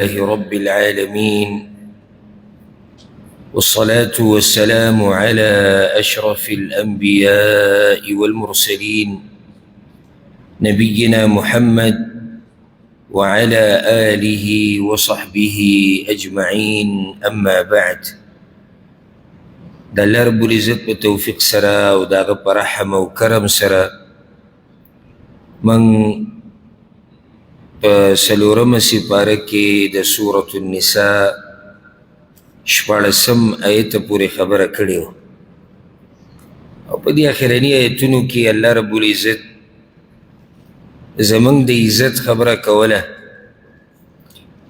لله رب العالمين، والصلاة والسلام على أشرف الأنبياء والمرسلين نبينا محمد وعلى آله وصحبه أجمعين. أما بعد، الله رب العزت بتوفيق سرا وداغ برحم وكرم سرا من سلورم سپاره کې د سورة النساء شپاړسم آیت پورې خبره کړې وه، او په دې اخرني آیتونو کې الله رب العزت زمونږ د عزت خبره کوله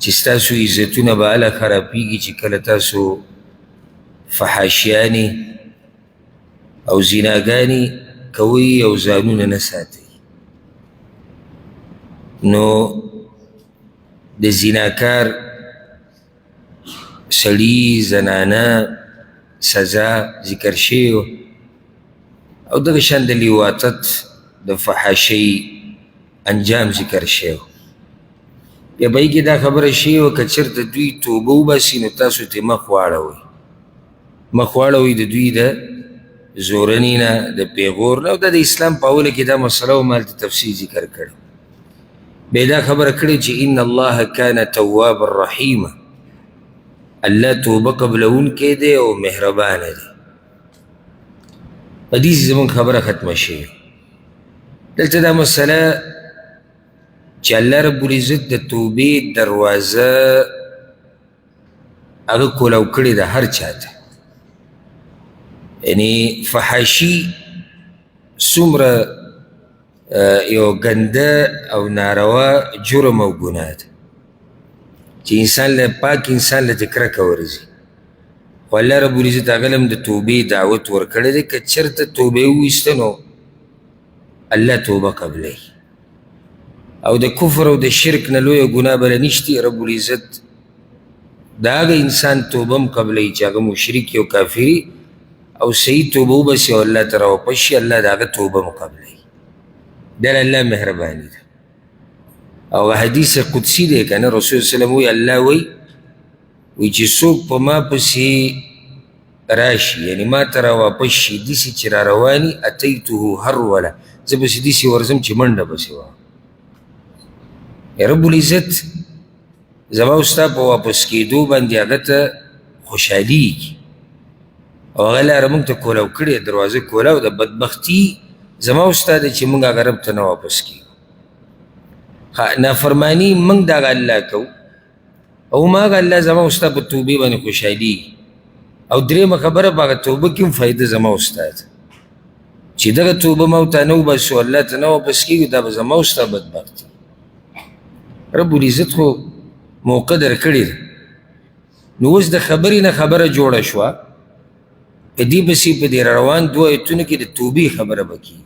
چې ستاسو عزتونه به هله خرابېږي چې کله تاسو فحاشیانې او زناګانې کوئ او ځانونه نه ساتئ. نو د زناکار سړي زنانه سزا ذکر شوی او دغه شان د لیواطت د فحاشۍ انجام ذکر شوی. بیا به کې دا خبره شوې وه که چېرته دوی توبه وباسي نو تاسو ترې مخ واړوئ د دوی د زورنې نه د پیغور نه، او دا د اسلام په اوله کې دا مسله و، ما هلته تفصیل ذکر کړی. بیا دا خبره کړې چې ان الله کان توابا رحیما، الله توبه قبلونکی دی او مهربانه دی. په دې زموږ خبره ختمه شوې. دلته دا مسله چې الله رب العزت د توبې دروازه هغه کولو کړې ده هر چا ته، یعنی فحاشي څومره یو ګنده او ناروا جرم او ګناه ده چې انسان له پاک انسان له کرکه ورځي، خو الله رب العزت هغه هم د توبې دعوت ورکړی دی. که چېرته توبې وویسته نو الله توبه قبلوي، او د کفر او د شرک نه لویه ګناه بله نشتي. رب العزت د هغه انسان توبه هم قبلوي چې هغه مشرک او کافري او صحیح توبه وباسي او الله ته راواپس شي، الله د هغه توبه هم قبلوي. دا الله مهرباني ده. او حدیث قدسی دی که نه، رسول صلی الله علیه وسلم وی الله وی چې څوک په ما پسې راشي، یعنی ما ته راواپس شي داسې چې را رواني اتیته هروله، زه پسې داسې ورځم چې منډه پسې وهم. رب العزت زما او ستا په واپس کېدو باندې هغه ته خوشحالېږي او هغه لاره موږ ته کولاو کړې، دروازه کولاو د بدبختي زما او ستا دی چې موږ هغه رب ته نه واپس کېږو. نافرماني موږ د هغه الله کوو او ما هغه الله زما او ستا په توبې باندې خوشحالېږي. او درېیمه خبره په هغه توبه کې هم فایده زما او ستا ده چې دغه توبه ما ورته نه وباسو، الله ته نه واپس کېږو، دا به زما او ستا بدبختي. رب العزت خو موقع درکړې ده. نو اوس د خبرې نه خبره جوړه شوه، په دې پسې په دې روان دوه ایتونو کې د توبې خبره به کېږي.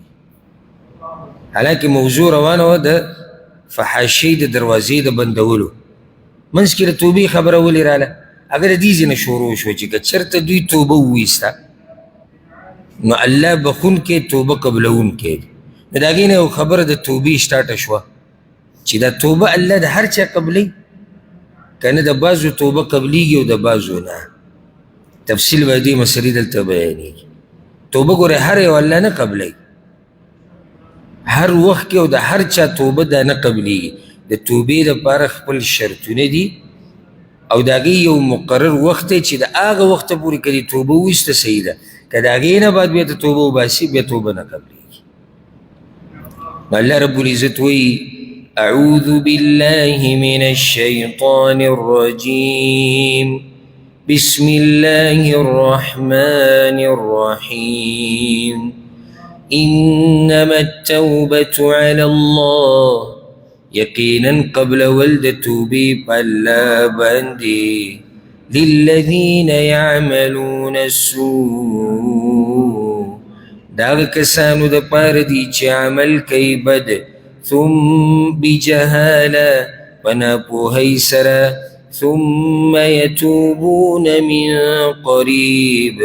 حالانکې موضوع روانه وه د فحاشۍ د دروازې د بندولو، منځ کې د توبې خبره ولې راله؟ هغه د دې ځینه شروع شوه چې که چېرته دوی توبه وویسته نو الله بخونکی توبه قبلونکی دی. نو د هغې نه یو خبره د توبې سټارټه شوه چې دا توبه الله د هر چا قبلوي، که نه د بعضو توبه قبلیږي او د بعضو نه. تفصیل به دې مسلې دلته بیانېږي. توبه ګوره هر یو الله نه قبلوي، هر وخت کې او د هر چا توبه دا نه قبلیږي. د توبې دپاره خپل شرطونه دي او د هغې یو مقرر وخت دی چې د هغه وخته پورې که دې توبه وویسته صحیح ده، که د هغې نه بعد بیا ته توبه وباسي بیا توبه نه قبلیږي. الله رب العزت وایي اعوذ بالله من الشیطان الرجیم بسم الله الرحمن الرحیم انما التوبة على الله، یقینا قبل ولد توبې په الله باندې للذین یعملون السوء، دا هغه کسانو دپاره دي چې عمل کوي بد، ثم بجهاله په ناپوهۍ سره، ثم يتوبون من قريب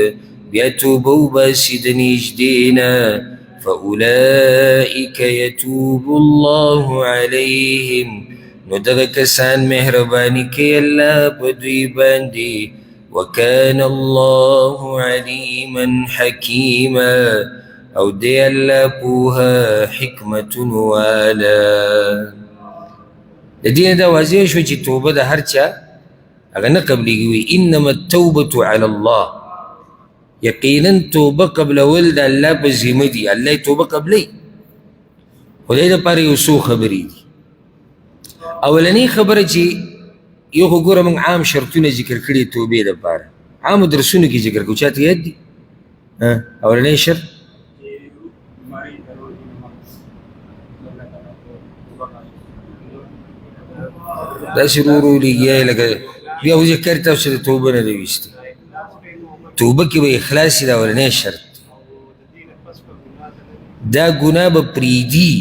بیا توبه وباسي د نږدې نه، فأولئك يتوب الله عليهم نو دغه کسان مهرباني کوي الله په دوی باندې وکان الله علیما حکیما او دی الله پوهه حکمت والا. د دې دا واضح شو چې توبه د هر چا هغه نه قبلېږي. انما التوبة علی الله، یقینا توبه قبلول د الله په ذمه دي. الله توبه قبلوي. خدای دپاره یو څو خبرې دي. اولنۍ خبره چې یو خو ګوره موږ عام شرطونه ذکر کړي توبې دپاره، عامو درسونو کې ذکر کړو. چاته یاد دي؟ اولنۍ شرط داسې ورو ورو لګیا لکه بیا خو ذکر تاسو د توبه نه دی ویستې. توبه کې به اخلاص دا اولنۍ شرط. دا ګناه به پرېږدي.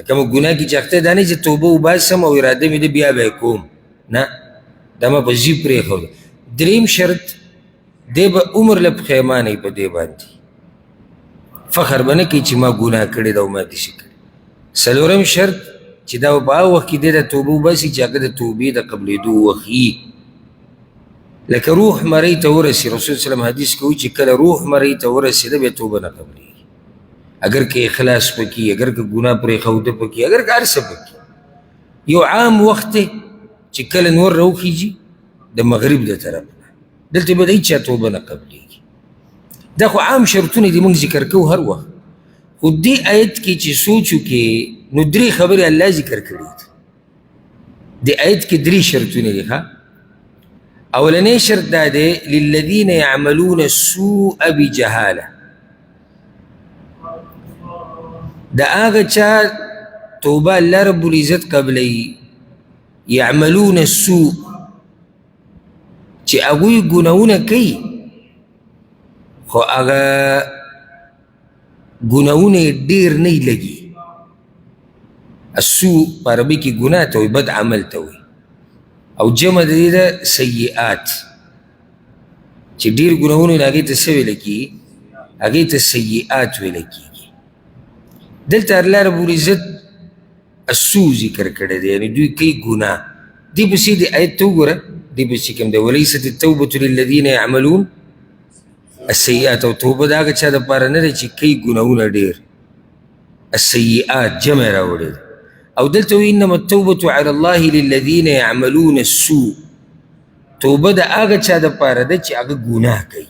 کومه ګناه کې چې اخته دا نه چې توبه وباسم او اراده مې ده بیا به یې کوم، نه، دا ما په ځي پرېښوده. درېیم شرط دی به عمر له پښیمانوي په دې باندې، فخر به نه کوي چې ما ګناه کړې ده او ما داسې کړې. څلورم شرط چې دا په هغه وخت کې دی د توبه وباسي چې هغه د توبې د قبلېدو وخت وي. لکه روح مرۍ ته ورسي، رسول صلی الله حدیث کې وایي چې کله روح مرۍ ته ورسېده بیا توبه نه قبلېږي. اگر که اخلاص پکې، اگر که ګناه پرېښوده پکې، اگر که هر څه پکې. یو عام وخت دی چې کله نور راوخیږي د مغرب د طرف نه، دلته به د هېچا توبه نه قبلېږي. دا خو عام شرطونه دي موږ ذکر کوو هر وخت. خو دې آیت کې چې سوچ وکړې نو درې خبرې الله ذکر کړي دي. دې آیت کې درې شرطونه دي. اولنی شرط دا دی للذین یعملون السوء بجهاله. دا هغه چا توبه الله رب العزت قبلوي یعملون السوء چې هغوی ګناهونه کوي خو هغه ګناهونه یې ډېر نه لګي. السوء په عربي کې ګناه ته وایي، بد عمل ته وایي، او جمع د دې ده سیئات. چې ډېر ګناهونه هغې ته څه ویلی کېږي؟ هغې ته سیئات ویلی کېږي. دلته الله رب العزت السوء ذکر کړی دی، یعنې دوی کوي ګناه. دې پسې دې آیت ته وګوره، دې پسې کوم دی ولیست التوبة للذین یعملون السیئات. او توبه د هغه چا دپاره نه دی چې کوي ګناهونه ډېر. السیئات جمع راوړی دی. او دلته وایي انما التوبة علی الله للذین یعملون السوء. توبه د هغه چا دپاره ده چې هغه ګناه کوي.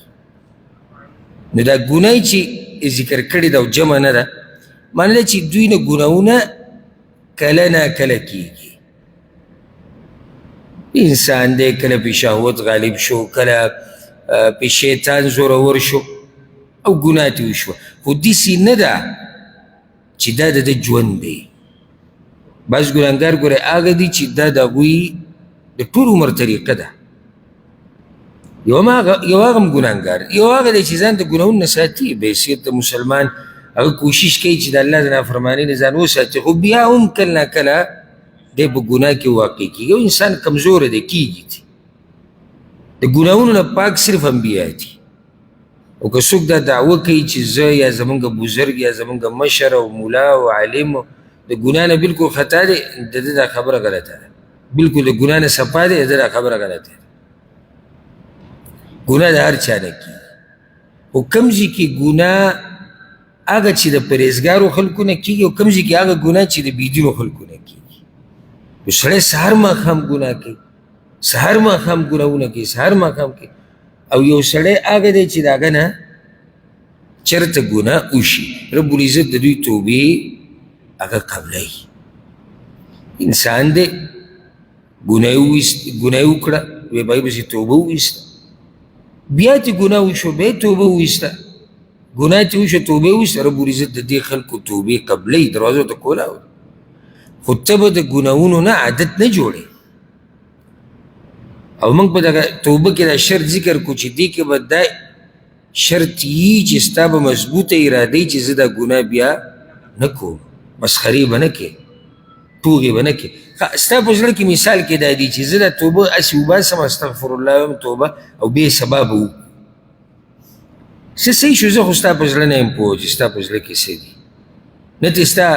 نو دا ګناه چې ذکر کړې ده او جمع نه ده، معنی ده چې دوی نه ګناهونه کله نه کله کېږي. انسان دی کله پې شهوت غالب شو، کله پې شیطان زورور شو او ګناه ترې وشوه. خو داسې نه ده چې دا د ده ژوند دی. بعض ګناهګار ګوره هغه دي چې دا د هغوی د ټول عمر طریقه ده. یو هغه هم ګناهګار، یو هغه دی چې ځان د ګناهونو نه ساتي، په حیثیت د مسلمان هغه کوشش کوي چې د الله د نافرمانۍ نه ځان وساتي، خو بیا هم کله نه کله دی په ګناه کې واقع کېږي. یو انسان کمزوره دی، کېږي. د ګناهونو نه پاک صرف انبیا دي. او که څوک دا دعوه کوي چې زه یا زمونږ بزرګ یا زمونږ مشر او ملا او عالم د ګناه نه بلکل خطا دی، د ده دا خبره غلطه ده. بلکل د ګناه نه صفا دی، د ده دا خبره غلطه ده. ګناه د هر چا نه کېږي. خو کوم ځای کې ګناه هغه چې د پرهیزګارو خلکو نه کېږي، او کوم ځای کې هغه ګناه چې د بېدینو خلکو نه کېږي. نو سړی سهار ماښام ګناه کوي، سهار ماښام ګناهونه کوي، سهار ماښام کوي. او یو سړی هغه دی چې د هغه نه چېرته ګناه وشي، رب العزت د دوی توبې هغه قبلوي. انسان دی ګناه یې وکړه، ویې به پسې توبه وویسته، بیا ترې ګناه وشو، بیا یې توبه وویسته، ګناه ترې وشو، توبه یې وویسته. رب العزت د دې خلکو توبې قبلوي، دروازو ته کولاو. خو ته به د ګناهونو نه عادت نه جوړې. او موږ په دغه توبه کې دا شرط ذکر کړو چې دې کې به دا شرط یي چې ستا به مضبوطه اراده یي چې زه دا ګناه بیا نه کوم، مسخرې به نه کوې، ټوغې به نه کوې. ستا په زړه کې مثال کې دا دی چې زه دا توبه هسې وباسم، استغفر الله وایم توبه، او بې سبا به وکړو. څه صحیح شو، زه خو ستا په زړه نه یم پوه چې ستا په زړه کې څه دي. نه ترې ستا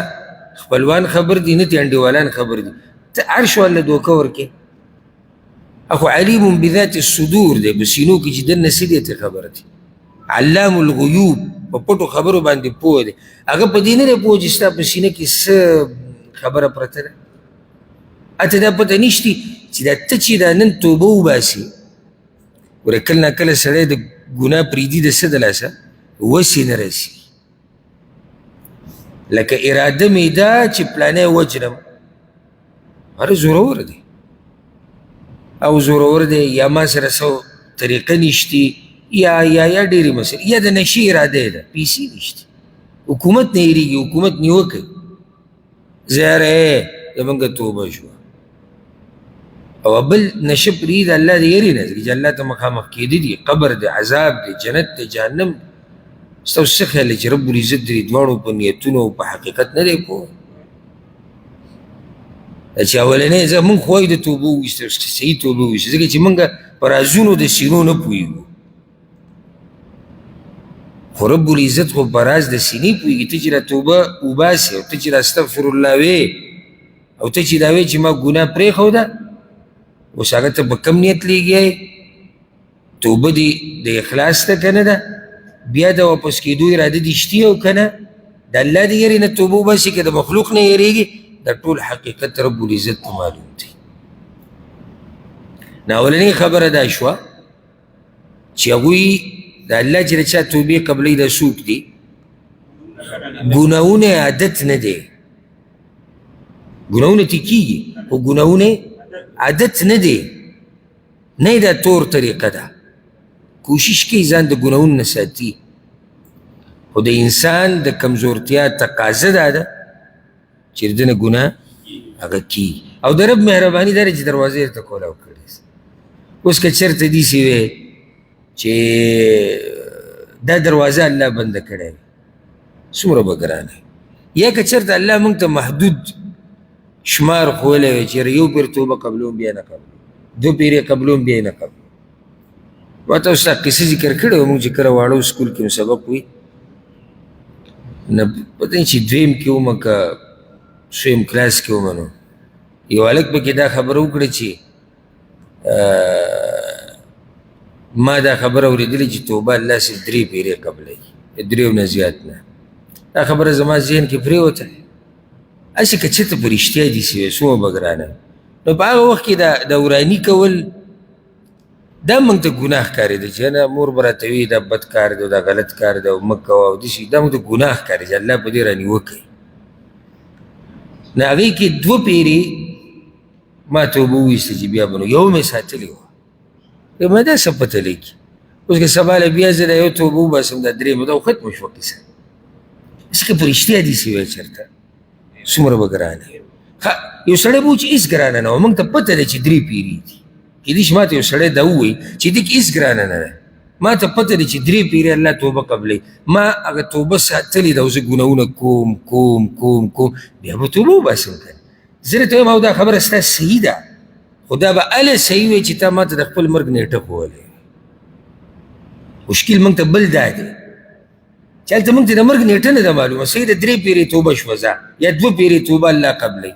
خپلوان خبر دي، نه ترې انډیوالان خبر دي. ته عرش والا دوکه ورکې اخو علیم بذات الصدور دی په سینو کې چې دننه څه دی ته خبره دی علام الغیوب په پټو خبرو باندې پوه دی هغه په دې نه دی پوه چې ستا په سینه کې څه خبره پرته ده اته دا پته نشتي چې دا ته چې دا نن توبه وباسي وره کله نه کله سړی د ګناه پرېږدي د څه د لاسه وسې نه رسي لکه اراده مې ده چې پلانی وجنم هر زورور دی او زورور دی یا ما سره څه طریقه نشتي یا ډېرې مسلې یا د نشي اراده ده پیسې نشتي حکومت نه هېرېږي حکومت نیوکه زه یاره زمونږ توبه شوه او بل نشه پرېږده الله د یېرې نه ځکه چې الله ته مخامخ کېده دي قبر دی عذاب دی جنت دی جهنم ستاسو څه خیال دی چې رب العزت د دې دواړو په نیتونو او په حقیقت نه دی پوه چې اولنی زه مونږ خو وایو د توبه وویسته صحیح توبه وویسته ځکه چې مونږ په رازونو د سینو نه پوهېږو خو رب العزت خو په راز د سینې پوهېږي ته چې را توبه وباسې او ته چې را استغفر الله وې او ته چې دا وې چې ما ګناه پرېښوده اوس هغه ته په کم نیت لېږی توبه دې د اخلاص ته که نه ده بیا د واپس کېدو اراده دې شتي او که نه د الله د یېرې نه توبه وباسي که د مخلوق نه یېرېږي دا ټول حقیقت رب العزت ته معلوم دی نو اولنۍ خبره دا شوه چې هغوی د الله چې د چا توبې قبلۍ دا څوک دي ګناهونه عادت نه دی ګناهونه تی کېږي خو ګناهونه عادت نه دی نه دا طور طریقه ده کوشش کوي ځان د ګناهونو نه ساتي خو د انسان د کمزورتیا تقاضه دا ده چې د نه ګناه هغه کېږي او د رب مهرباني دا ده چې دروازې ورته کولاو کړې اوس که چېرته داسې وی چې دا دروازه الله بنده کړی څومره به ګرانه یا که چېرته الله موږ ته محدود شمار ښوولی وی چې یو پیر توبه قبلوم بیا نه قبلوم دو پیرې قبلوم بیا نه قبلوم ما ته اوس دا قصه ذکر کړی وه موږ چې کله واړه سکول کې سبق وي نه پته نه چې دویم کې ومه که څویم کلاس کې ومه نو یو هلک پکې دا خبره وکړه چې ما دا خبره اورېدلې چې توبه الله صرف 3 پیرې قبلوي 3 نه زیات نه دا خبره زما ذهن کې پرېوته هسې که چېرته په رښتیا داسې وی څومره به ګرانه نو په هغه وخت کې دا وراني کول دا موږ ته ګناه ښکارېده چې نه مور به راته وي دا بد کار دی او دا غلط کار دی او مه کوه او داسې دا موږ ته ګناه ښکاري چې الله په دې رانیوکئ نو هغې کې 2 پیرې ما توبه وویسته چې بیا به نو یو مې ساتلې وه ما دا څه پته لګي اوس که سبا له بیا زه دا یو توبه وباسم دا درېیمه دا خو ختمه شوه کیسه هسې که په رښتیا داسې وی چېرته څومره به ګرانه یو سړی به و چې هېڅ ګرانه نه وه موږ ته پته ده چې 3 پیرې دي کېدای شي ما ته یو سړی دا ووایي چې دې کې هېڅ ګرانه نه ده ما ته پته ده چې 3 پیرې الله توبه قبلوي ما هغه توبه ساتلې ده او زه ګناهونه کوم بیا به توبه وباسم که زه درته وایم او دا خبره ستا صحیح ده خو دا به هله صحیح وی چې تا ما ته د خپل مرګ نیټه ښوولې مشکل موږ ته بل دا دی چې هلته موږ ته د مرګ نیټه نه ده معلومه صحیح د 3 پیرې توبه شوه زه یا 2 پیرې توبه الله قبلوي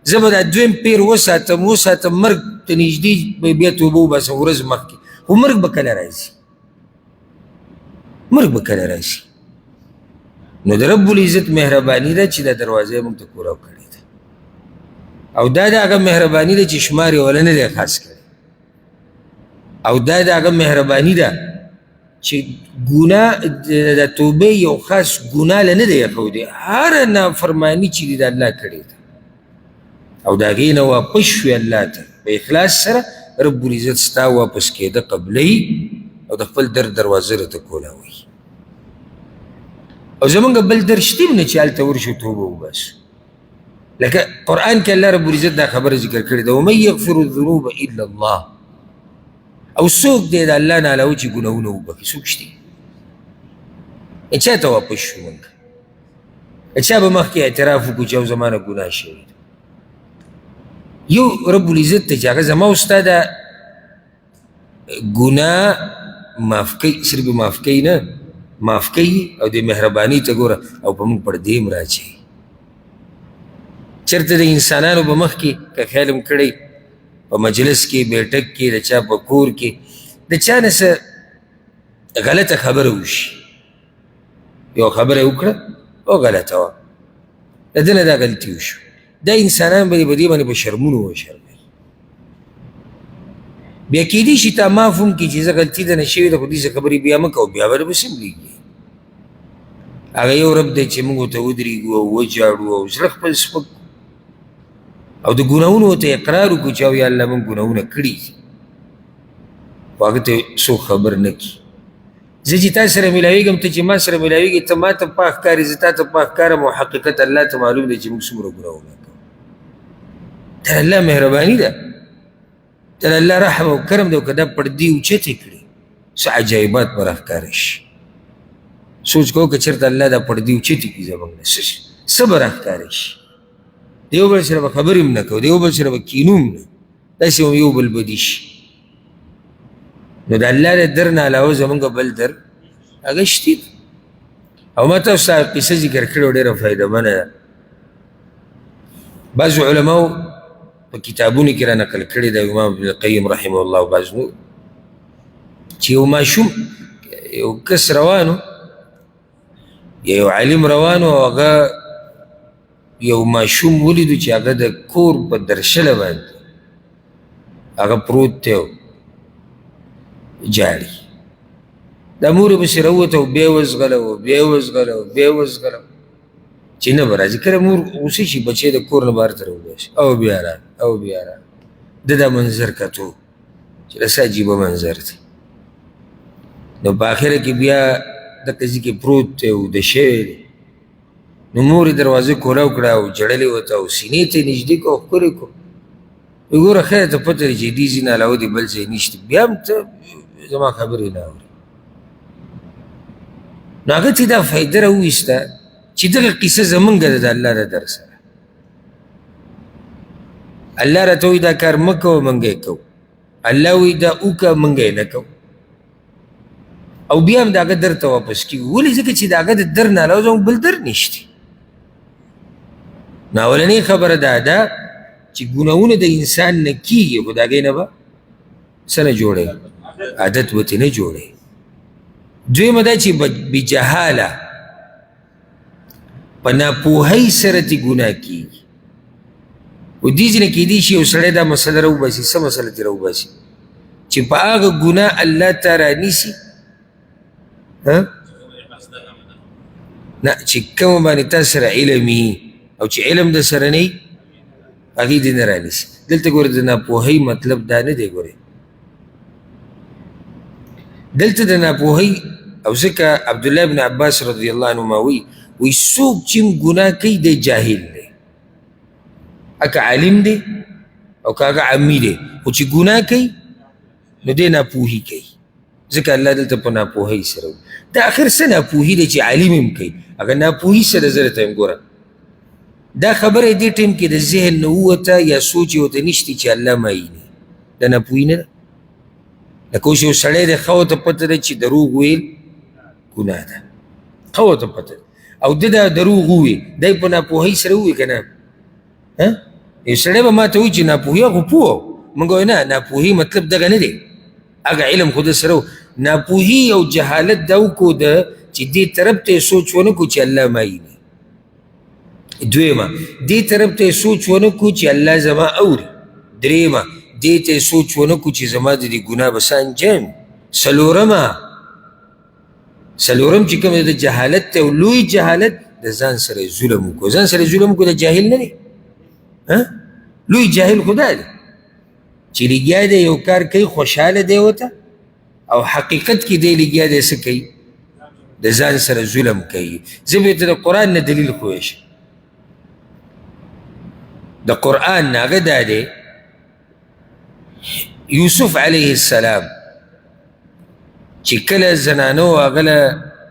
زه به دا 2یم پیر وساتم مرګ ته نږدې بیا توبه وباسم ورځ مخکې خو مرګ به کله راځي نو د رب العزت مهرباني ده چې دا دروازه یې موږ ته کولاو کړې ده او دا د هغه مهرباني ده چې شمار یې وله نه دی خاص کړی او دا د هغه مهرباني ده چې ګناه د توبې یو خاص ګناه له نه دی ایښودی هره نافرماني چې دي د الله کړې ده او د هغې نه واپس شوې الله ته په اخلاص سره رب العزت ستا واپس کېده قبلوي او د خپل در دروازه راته کولاوي او زمونږ بل در شته نه چې هلته ورشو توبه وباسو لکه قرآن کې الله رب العزت دا خبره ذکر کړې ده ومن یغفر الذنوب الا الله او څوک دی د الله نه علاوه چې ګناهونه وبخي څوک شته چا ته واپس شو موږ چا به مخکې اعتراف وکړو چې او زما نه ګناه شوی یو رب العزت ته چې هغه زما او ستا د ګناه معاف کوي صرف معاف کوي نه معاف کوي او د مهرباني ته ګوره او په موږ پردې هم راچوي چرته د انسانانو په مخ کې که خیال هم کړی په مجلس کې بیټک کې د چا په کور کې د چا نه څه غلطه خبره وشي یو خبره وکړه او غلطه وه د ده نه دا غلطي وشو دا انسانان به په دې باندې په شرمونو وشرموي بیا کیدای شي تا معاف هم کړي چې زه غلطي ده نه شوې ده خو داسې خبرې بیا مه کوه بیا به درپسې مړېږي هغه یو رب دی چې موږ ورته ودرېږو او وجاړو او زړه خپل سپک او د ګناهونو ورته اقرار وکړو چې او یا الله موږ ګناهونه کړي خو هغه ته څوک خبر نه کړي زه چې تا سره میلاوېږم ته چې ما سره میلاوېږې ته ما ته پاک ښکارې زه تا ته پاک ښکارم او حقیقت الله ته معلوم دی چې موږ څومره ګناهونه کوو دا الله مهرباني ده دا الله رحم او کرم دی او که دا پردې اوچتې کړي څه عجایبات به راښکاره شي سوچ کوو که چېرته الله دا پردې اوچتې کړي زموږ نه څه به راښکاره شي د یو بل سره به خبرې هم نه کوو د یو بل سره به کینو هم نه داسې هم یو بل بدي شي نو د الله د در نه علاوه زمونږ بل در هغه شتي او ما تاسو ته قصه ذکر کړې وه ډېره فایدهمنه ده بعضو علماو په کتابونو کې را نقل کړې ده امام ابن القیم رحمه الله بعض نور چې یو ماشوم یو کس روانو یا یو عالم روانو او هغه یو ماشوم ولیدو چې هغه د کور په درشله باندې هغه پروت دی جاړي دا مور یې پسې راووته او بیا یې وزغله او بیا یې وزغله او بیا یې وزغله چې نه به راځي کله مور غوسې شي بچی د کور نه بهر ته راوباسي او بیا راغی او بیا راغی ده دا منظر کتو چې داسې عجیبه منظر دی نو په آخره کې بیا دغه ځای کې پروت دی او د شوی دی نو مور یې دروازه کولاو کړه او جړلې ورته او سینې ته یې نږدې کړه او ښکل یې کړو وایي ګوره خیر ته پته دی چې دې ځای نه علاوه دې بل ځای نشته بیا هم ته زما خبرې نه اورې نو هغه ته دا فایده راوویسته چې دغه قصه زمونږ ده د الله د در سره الله راته وایي دا کار مه کوه موږ یې کوو الله وایي دا وکړه موږ یې نه کوو او بیا هم د هغه در ته واپس کېږو ولې ځکه چې د هغه د در نه علاوه زموږ بل در نشته نو اولنۍ خبره دا ده چې ګناهونه د انسان نه کېږي خو د هغې نه به څه نه جوړوي عادت به ترې نه جوړوي دویمه دا چې بجهاله په ناپوهۍ سره ترې ګناه کېږي و دې ځینې کېدای شي یو سړی دا مسله راوباسي څه مسله ترې راوباسي چې په هغه ګناه الله ته رانیسي نه چې کومه باندې تا سره علم وي او چې علم د سره نه وي هغې دې نه رانیسي دلته ګوره د ناپوهۍ مطلب دا نه دی ګورې دلته د ناپوهۍ او ځکه عبدالله بن عباس رضی الله عنهما وایي څوک چې ګناه کوي دی جاهل دی که عالم دی او که هغه عمي دی خو چې ګناه کوي نو دی ناپوهي کوي ځکه الله دلته په ناپوهۍ سره دا آخر څه ناپوهي دی چې عالم هم کوي هغه ناپوهي سره زه درته یم ګوره دا خبره یې دې ټایم کې د ذهن نه ووته یا سوچ یې ورته نشتی چې الله معیني دا ناپوهي نه ده لکه اوس یو سړی دی ښه ورته پته ده چې دروغ ویل ګناه ده ښه ورته پته ده او ده دا دروغ وویل دی په ناپوهۍ سره وویل که نه یو سړی به ما ته وایي چې ناپوهي خو پوه موږ وایو نه ناپوهي مطلب دغه نه دی هغه علم خو ده سره ناپوهي او جهالت دا وکړو ده چې دې طرف ته یې سوچ ونه کړو چې الله معیني دویمه دې طرف ته یې سوچ ونه کړو چې الله زما اوري درېیمه دې ته یې سوچ ونه کړو چې زما د دې ګناه به څه انجام څلورم چې کوم د جهالت ته او لوی جهالت د ځان سره ظلم وکړو ځان سره ظلم وکړو د جاهل نه دی لوی جاهل خو دا دی چې لګیا دی یو کار کوي خوشحاله دی ورته او حقیقت کې دی لګیا دی څه کوي د ځان سره ظلم کوي زه به ته د قرآن نه دلیل ښویشم د قرآن نه هغه دا دی یوسف علیه السلام چې کله زنانو هغه له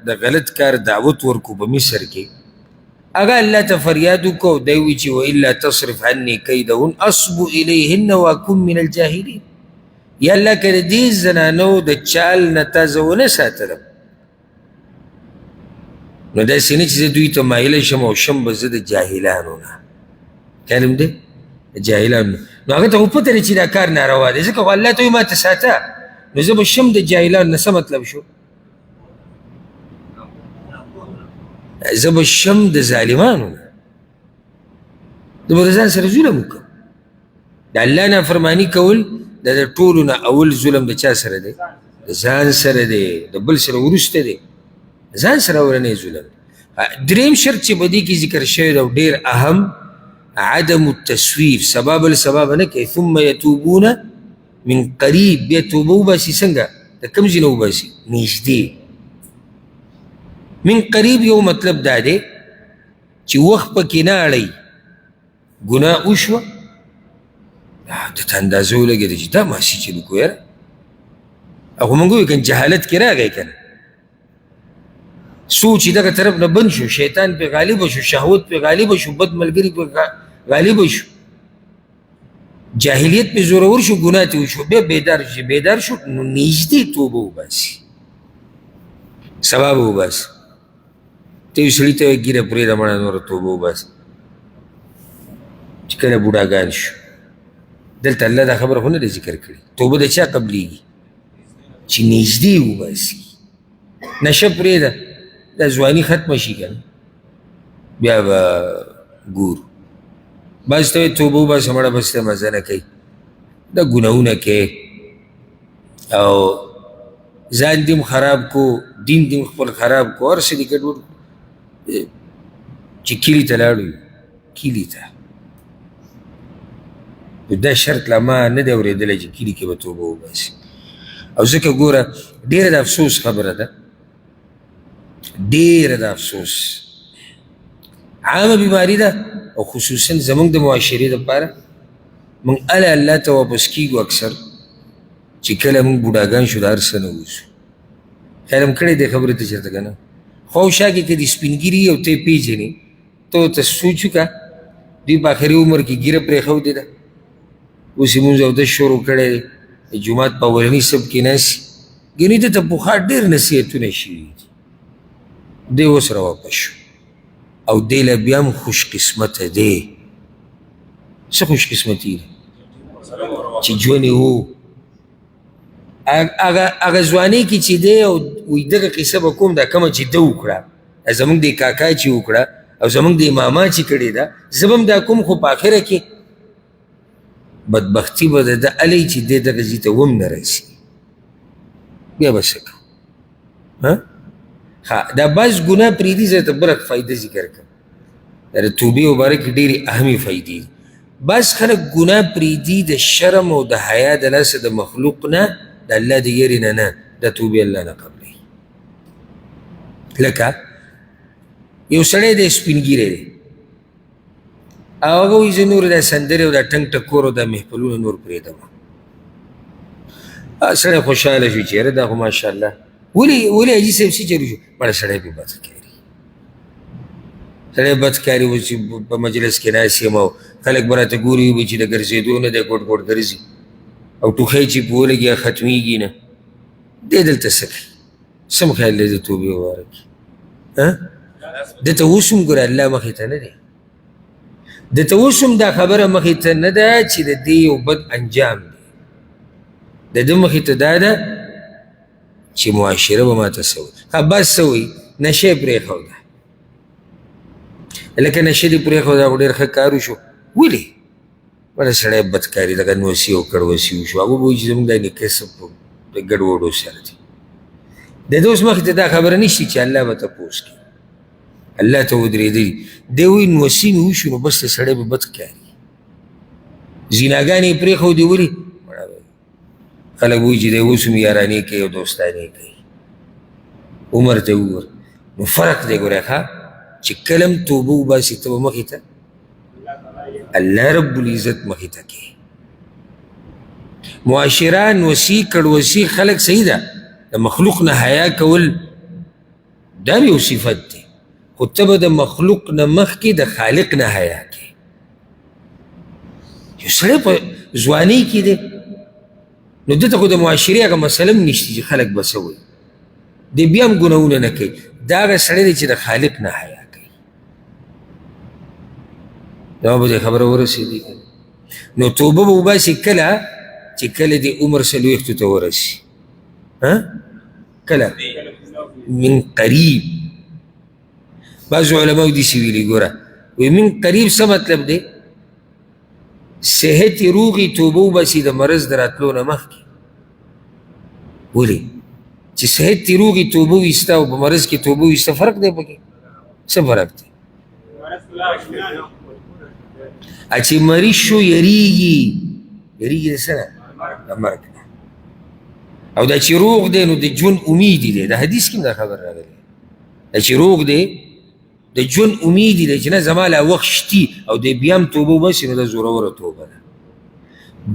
د غلط کار دعوت ورکو په مصر کې هغه الله ته فریاد وکړو دی وایي چې والا تصرف عني کیدهن اصب الیهن واکن من الجاهلین یا الله که د دې زنانو د چال نه تا زه ونه ساتلم نو داسې نه چې زه دوی ته مایله شم او شم به زه د جاهلانو نه کلم دی جاهلانو نو هغه ته خو پته دی چې دا کار ناروا دی ځکه خو الله ته وایي ما ته ساته نو زه به شم د جاهلانو نه څه مطلب شو زه به شم د ظالمانو نه زه به د ځان سره ظلم وکړم د الله نافرماني کول دا د ټولو نه اول ظلم د چا سره دی د ځان سره دی د بل سره وروسته دی ځان سره اولنی ظلم دریم شرط چې په دې کې ذکر شوی دی او ډېر اهم عدم التسویف سبا بل سبا به نه کوي ثم یتوبون من قریب بیا توبه وباسي څنګه د کوم ځای نه وباسي نږدې من قریب یو مطلب دا دی چې وخت پکې نه اړوي ګناه وشوه درته اندازه ولګېده چې دا ماسي چې وکړو یاره او خو موږ وایو که جهالت کې راغی که نه سوچ چې دغه طرف نه بند شو شیطان پې غالبه شو شهوت پې غالبه شو بد ملګري پې غالبه شو جاهلیت پې زورور شو ګناه ترې وشو بیا بیدار شو بیدار شو نو نږدې توبه وباسي سبا به وباسي ته یو سړي ته وایي ږیره پرېږده مړه نوره توبه وباسي چې کله بوډاګان شو دلته الله دا خبره خو نه دی ذکر کړې توبه د چا قبلیږي چې نږدې وباسي نشه پرېږده دا ځواني ختمه شي که نه بیا به ګورو بعض ته وایي توبه وباسه مړه بس ته مزه نه کوي دا ګناهونه کوي او ځان دې خراب کو دین دې خپل خراب کو هر څه دې ګډوډ چې کلي ته لاړو کلي ته دا شرط لا ما نه دی اورېدلی چې کلي کې به توبه وباسي او ځکه ګوره ډېره د افسوس خبره ده ډېره د افسوس عامه بیماري ده او خصوصا زمونږ د معاشرې دپاره مونږ اله الله ته واپس کېږو اکثر چې کله مونږ بوډاګان شو د هر څه نه وځو خیال هم کړی دی خبرې ته چېرته که نه خو او شا کې که د سپینګیري او ته یې پېژنې ته ورته سوچ وکړه دوی په آخري عمر کې ږیره پرېښودې ده اوس یې مونځ اودس شروع کړی دی د جومات په اولني صف کې ناستي ګنې ده ته پخوا ډېر نصیحتونه شوي دي دی اوس راواپس شو او دی له بیا هم خوش قسمته دی څه خوش قسمتي دی چې ژوند یې و هغه ځوانۍ کې چې دی او وایي دغه قصه به کوم دا کومه چې ده وکړه زمونږ د کاکا چې وکړه او زمونږ د ماما چې کړې ده زه به هم دا کوم خو په آخره کې بدبختي به د ده الی چې دی دغه ځای ته هم نه رسي بیا به څه کوو دا بعض ګناه پرېږدي زه ته بله فایده ذکر کړم د توبې مباره کې ډېرې اهمې فایدې دي بعض خلک ګناه پرېږدي د شرم او د حیا د لاسه د مخلوق نه د الله د یېرې نه نه د توبې الله نه قبلوي لکه یو سړی دی سپینګیری دی او هغه وایي زه نور دا سندرې او دا ټنګ ټکور او دا محفلونه نور پرېږدم سړی خوشحاله شو چې یاره دا خو ماشاءالله ولې حاجي صاحب څه چلو شو مړه سړی پې بد کاري سړی بد کاري اوس چې په مجلس کې ناست یم او خلک به راته ګوري وي چې د ګرځېدو نه دی ګوټ ګوټ ګرځي او ټوخی چې په ولګي ختمېږي نه دی دلته څه کوي سم خیال دی د توبې مباره کې دته اوس هم ګوره الله مخې ته نه دی دته اوس هم دا خبره مخې ته نه ده چې د دې یو بد انجام دی د ده مخې ته دا ده چې معاشره به ماته څه وایي بس څه وایي نشه یې پرېښوده لکه نشه دې پرېښوده خو ډېر ښه کار وشو ولې بله سړی بدکاري دغه نوسي او کړوسي وشو هغه به وایي چې زموږ دا نیکه څه د ګډوډو سره دي د ده اوس مخې ته دا خبره نشته چې الله به تپوس کوي الله ته ودرېدلي دی وایي نوسي مې وشو نو بس د سړی به بد کاري زیناګانې یې پرېښودې ولې خلک وایي چې دی اوس هم یارانې کوي او دوستانې کوي عمر ته وګوره نو فرق دی ګوره ښه چې کله هم توبه وباسي ته به مخې ته الله رب العزت مخې ته کوي معاشره نوسي کړوسي خلک صحیح ده د مخلوق نه حیا کول دا یو صفت دی خو ته به د مخلوق نه مخکې د خالق نه حیا کوي یو سړی په ځوانۍ کې دی نو دته خو د معاشرې هغه مسله هم نشته چې خلک به څه وایي دی بیا هم ګناهونه نه کوي دا هغه سړی دی چې د خالق نه حیا کوي دا به دې خبره ورسېدي که نو توبه به وباسي کله چې کله دې عمر 40 ته ورسي کله من قریب بعضو علماء دې ویلي ګوره وی من قریب څه مطلب دی صحت روغي توبه وباسي د مرض د راتلو نه مخکې ولې چې صحت روغي توبه ویسته او په مرض کې توبه ویسته فرق دی پکې څه فرق دی چې مریض شو یریږي د څه نه د مرګ او دا چې روغ دی نو د ژوند امید دی د حدیث کې دا خبر راغلی دا چې روغ دی د ژوند امید دی چې نه زما لا وخت شتي او د بیا هم توبه وباسي نو دا زوروره توبه ده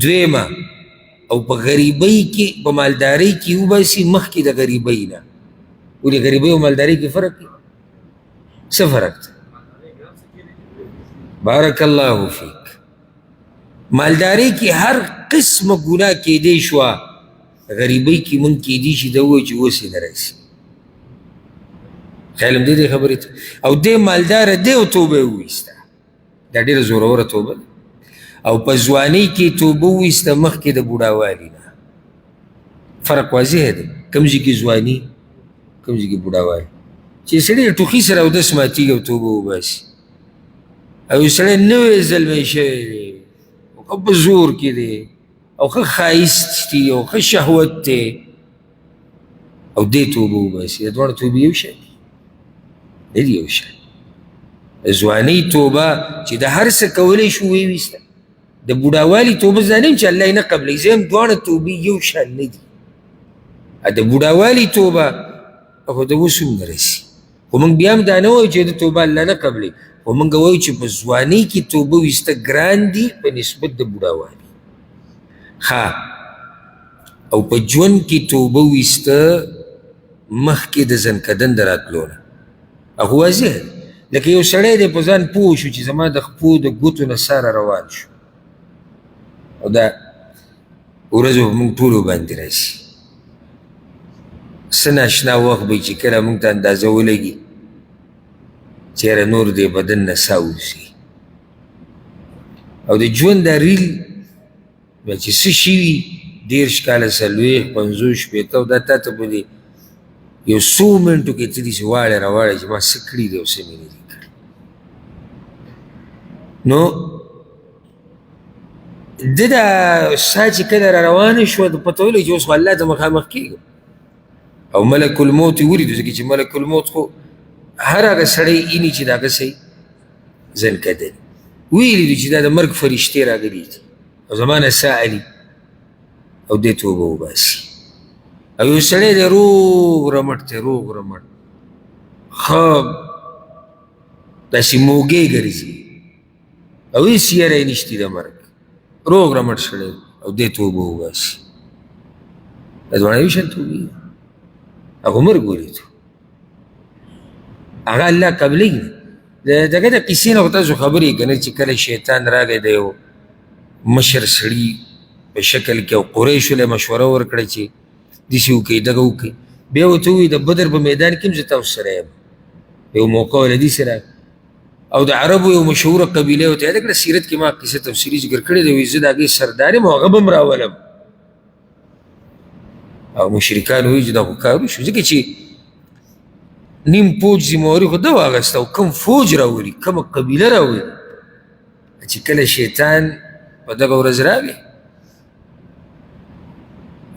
دویمه او په غریبۍ کې په مالدارۍ کې وباسي مخکې د غریبۍ نه ولې غریبۍ او مالدارۍ کې فرق دی څه فرق دی بارک الله فیک مالدارۍ کې هر قسمه ګناه کېدی شوه غریبۍ کې مونږ کېدي شي د ووایي چې اوس یې نه راسي خیال هم دې خبرې ته او دې مالداره دی او توبه یې وویسته دا ډېره زوروره توبه ده او په ځوانۍ کې توبه وویسته مخکې د بوډاوالي نه فرق واضح دی کوم ځای کې ځواني کوم ځای کې بوډاوالي چې سړی ټوخي سره اودس ماتېږي او توبه وباسي او یو سړی نوی زلمی شوی دی او ښه په زور کې دی او ښه ښایست دی او ښه شهوت دی او دې توبه وباسي د دواړو توبې یو شی نه دي یو شی ځوانۍ توبه چې د هر څه کولی شو ویې ویسته د بوډاوالي توبه زانیم چې الله یې نه قبلوي زه هم دواړه توبې یو شان نه دي د بوډاوالي توبه خو د اوس هم نه رسي خو موږ بیا هم دا نه وایو چې د توبه الله نه قبلوي خو موږ وایو چې په ځوانۍ کې توبه ویسته ګران دي په نسبت د بوډاوالي ښه او په ژوند کې توبه ویسته مخکې د زنکدن د راتلو نه هغه واضح لکه یو سړی دی په ځان پوه شو چې زما د خپو د ګوتو نه ساره روان شو او دا ورځ به موږ ټولو باندې راشي څه ناشنا وخت به چې کله موږ ته اندازه ولګي چېرې نور دې بدن نه ساه وځي او د ژوند دا ریل بیا چې څه شي وي 30 کاله 40 50 شپېته او دا تا ته به دې یو څو منټو کې ته داسې واړې راواړې چې ما څه کړي دي او څه مې نه دي کړي نو ده دا ساه چې کله را روانه شوه د پته ولګي چې اوس خو الله ته مخامخ کېږم او ملک الموت یې ولیدو ځکه چې ملک الموت خو هر هغه سړی ایني چې د هغه څه زنکدن ویې لیدو چې دا د مرګ فرشتې راغلي دي او زما نه ساه علي او دې توبه وباسي او یو سړی دی روغ رمټ دی روغ رمټ ښه داسې موږی ګرځي او هېڅ یری یې نشتي د مرګ روغ رمټ سړی او دې توبه وباسي دا دواړه یو شان توبې دي هغه مرګ ولیدو هغه الله قبلوي دغه د قیسې نه خو تاسو خبرې که نه چې کله شیطان راغی د یو مشر سړي په شکل کې او قریشو له مشوره ورکړه چې داسې وکړئ دغه وکړئ بیا ورته ووایي د بدر په میدان کې هم زه تاسو سره یم یو موقع وله داسې راغی او د عربو یو مشهوره قبیله ورته یاده کړه سیرت کې ما قصه تفصیلي ذکر کړې دی وایي زه د هغې سردار یم او هغه به هم راولم او مشرکان وایي چې دا خو کار وشو ځکه چې نیم فوج ذمواري خو ده واخیسته او کوم فوج راولي کومه قبیله راولي چې کله شیطان په دغه ورځ راغی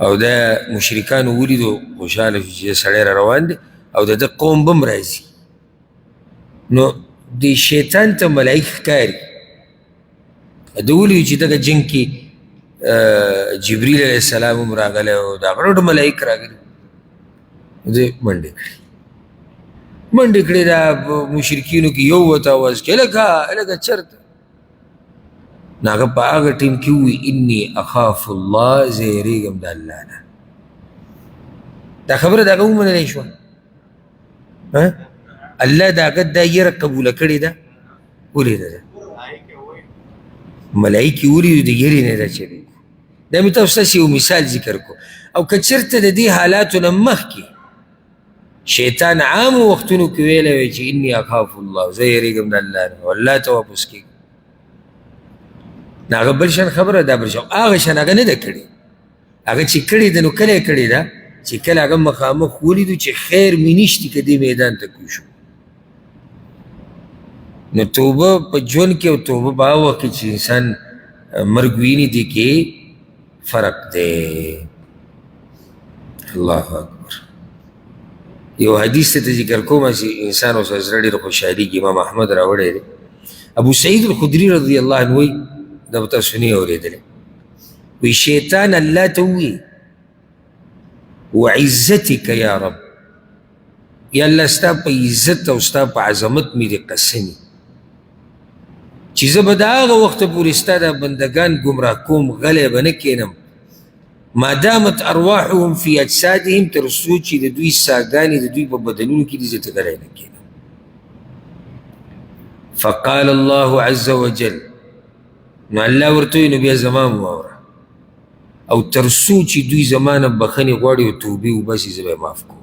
او دا مشرکانو ولیدو خوشحاله شو چې سړی را روان دی او د ده قوم به هم راځي نو د شیطان ته ملایک ښکاري ده ولیدو چې دغه جنګ کې جبریل علیه السلام هم راغلی او د هغه ډېر ملایک راغلي ده منډې کړې منډې کړې دا مشرکینو کې یو ورته آواز کې هلکه چېرته نو هغه په هغه ټیم کې ووایي انی اخاف الله زه یېرېږم د الله نه دا خبره د هغه ومنلی شوه الله د هغه دا یره قبوله کړې ده ولیده ده ملایکې ولیدو د یرې نه ده چلی دا مې تاسو تاسې یو مثال ذکر کو او که چېرته د دې حالاتو نه مخکې شیطان عامو وختونو کې ویلی وی چې انی اخاف الله زه یېرېږم د الله نه او الله ته واپس کېږم نو هغه بل شان خبره دا بل شان هغه شان هغه نه ده کړې هغه چې کړې ده نو کله یې کړې ده چې کله هغه مخامخ ولیدو چې خیر مې نشتي که دې میدان ته کوی شو نو توبه په ژوند کې او توبه په هغه وخت کې چې انسان مرګ ویني دې کې فرق دی الله اکبر یو حدیث ته ذکر کوم چې انسان اوس زړه ډېر خوشحالېږي امام احمد راوړی دی ابو سعید الخدري رضی الله عنه وایي دا به تاسو نه یې اورېدلی وی شیطان الله ته ووایي وعزتک یا رب یا الله ستا په عزت او ستا په عظمت مې دې قسم چې زه به د هغه وخته پورې ستا دا بندګان ګمراه کوم غلی به نه کښېنم ما دامت ارواحهم فی اجسادهم تر څو چې د دوی ساګانې د دوی په بدنونو کې دي زه ته غلی نه کښېنم فقال الله عز وجل نو الله ورته وایي نو بیا زما واوره او تر څو چې دوی زما نه بخښنې غواړي او توبې وباسي زه به یې معاف کوم